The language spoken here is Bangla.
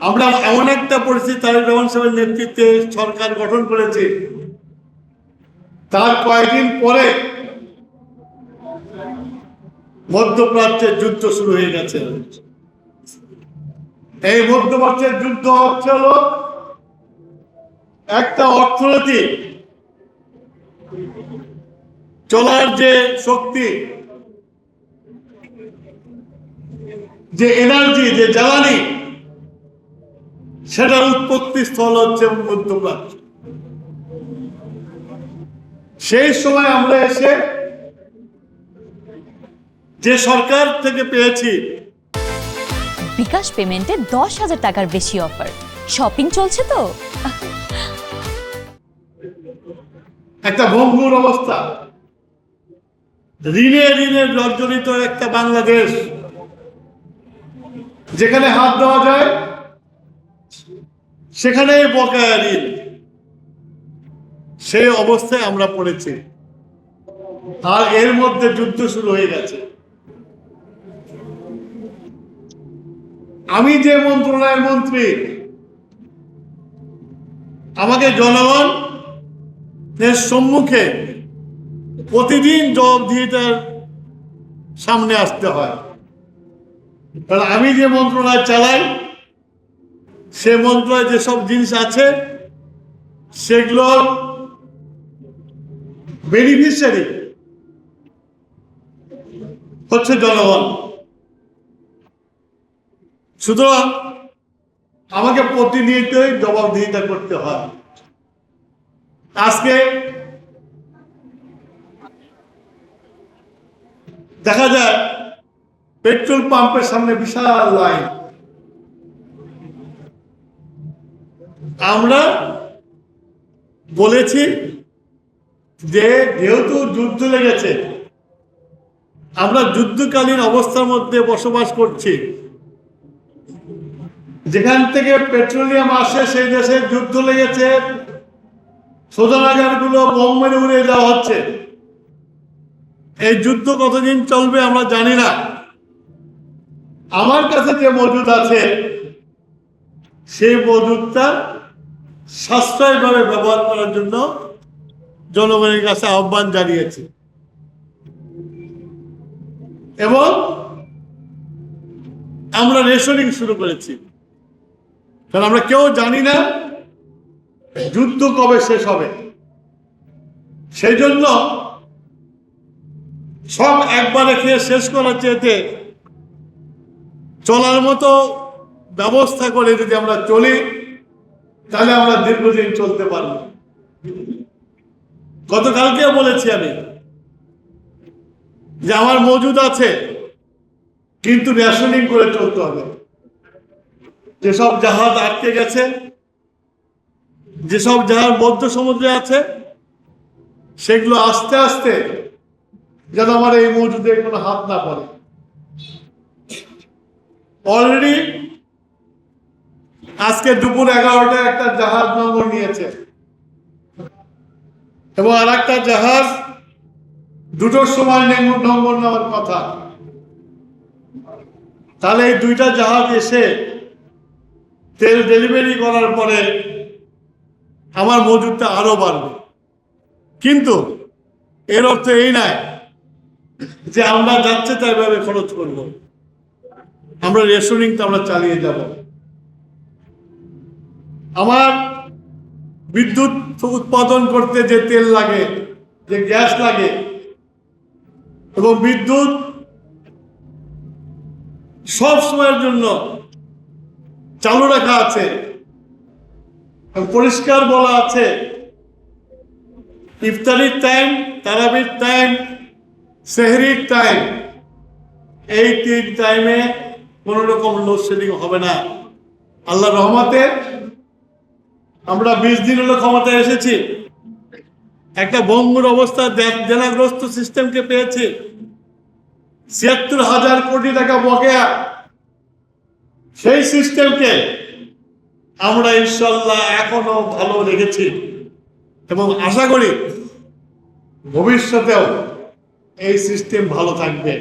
আমরা এমন একটা পরিস্থিতি তারেক রহমান সাহেবের নেতৃত্বে সরকার গঠন করেছে, তার কয়েকদিন পরে মধ্যপ্রাচ্যের যুদ্ধ শুরু হয়ে গেছে। এই মধ্যপ্রাচ্যের যুদ্ধ হচ্ছে হলো একটা অর্থনীতি চলার যে শক্তি, যে এনার্জি, যে জ্বালানি, সেটার উৎপত্তি স্থল হচ্ছে মধ্যপ্রাচ্য। সেই সময় আমরা এসে যে সরকার থেকে পেয়েছি বিকাশ পেমেন্টে 10,000 টাকার বেশি অফার, শপিং চলছে তো। একটা ভঙ্গুর অবস্থা, ঋণে জর্জরিত একটা বাংলাদেশ, যেখানে হাত দেওয়া যায় সেখানে বকেয়া ঋণ, সেই অবস্থায় আমরা পড়েছি। আর এর মধ্যে যুদ্ধ শুরু হয়ে গেছে। আমি যে মন্ত্রণালয়ের মন্ত্রী, আমাকে জনগণের সম্মুখে প্রতিদিন জবাবদিহিতার সামনে আসতে হয়। কারণ আমি যে মন্ত্রণালয় চালাই, সে মন্ত্রণালয়ে যেসব জিনিস আছে সেগুলোর বেনিফিশিয়ারি হচ্ছে জনগণ। সুতরাং আমাকে প্রতিনিয়তই জবাবদিহিতা করতে হয়। আজকে দেখা যায় পেট্রোল পাম্পের সামনে বিশাল লাইন। আমরা বলেছি যে যেহেতু যুদ্ধ লেগেছে, আমরা যুদ্ধকালীন অবস্থার মধ্যে বসবাস করছি, যেখান থেকে পেট্রোলিয়াম আসে সেই দেশে যুদ্ধ লেগেছে, শোধনাগারগুলো বোম মেরে উড়িয়ে দেওয়া হচ্ছে। এই যুদ্ধ কতদিন চলবে আমরা জানি না। আমার কাছে যে মজুদ আছে সেই মজুদটা সাশ্রয়ভাবে ব্যবহার করার জন্য জনগণের কাছে আহ্বান জানিয়েছি। এবং আমরা রেশনিং শুরু করেছি, কারণ আমরা কেউ জানি না যুদ্ধ কবে শেষ হবে। সেই জন্য সব একবারে খেয়ে শেষ করার চেয়েতে চলার মতো ব্যবস্থা করে যদি আমরা চলি, তাহলে আমরা দীর্ঘদিন চলতে পারব। গতকালকে বলেছি আমি যে আমার মজুদ আছে, কিন্তু রেশনিং করে চলতে হবে। যেসব জাহাজ আটকে গেছে, যেসব জাহাজ মধ্য সমুদ্রে আছে, সেগুলো আস্তে আস্তে যেন আমার এই মজুদে কোনো হাত না পড়ে। অলরেডি আজকে দুপুর 11টায় একটা জাহাজ নম্বর নিয়েছে এবং আর একটা জাহাজ 2টোর সময় নম্বর নেওয়ার কথা। তাহলে এই 2টা জাহাজ এসে তেল ডেলিভারি করার পরে আমার মজুদটা আরো বাড়বে। কিন্তু এর অর্থ এই নয় যে আমরা যাচ্ছে তাই ভাবে খরচ করব। আমরা রেশনিংটা আমরা চালিয়ে যাব। আমার বিদ্যুৎ উৎপাদন করতে যে তেল লাগে, যে গ্যাস লাগে, এবং বিদ্যুৎ সব সময়ের জন্য চালু রাখা আছে, পরিষ্কার বলা আছে ইফতারির টাইম, তারাবির টাইম, সেহরির টাইম, এই 3 টাইমে কোন রকম লোডশেডিং হবে না। আল্লাহর রহমতে আমরা 20 দিন হলো ক্ষমতায় এসেছি, একটা ভঙ্গুর অবস্থা জেলাগ্রস্ত সিস্টেমকে পেয়েছি। ৭৬,০০০ কোটি টাকা বকেয়া, সেই সিস্টেমকে আমরা ইনশাল্লাহ এখনো ভালো রেখেছি এবং আশা করি ভবিষ্যতেও এই সিস্টেম ভালো থাকবে।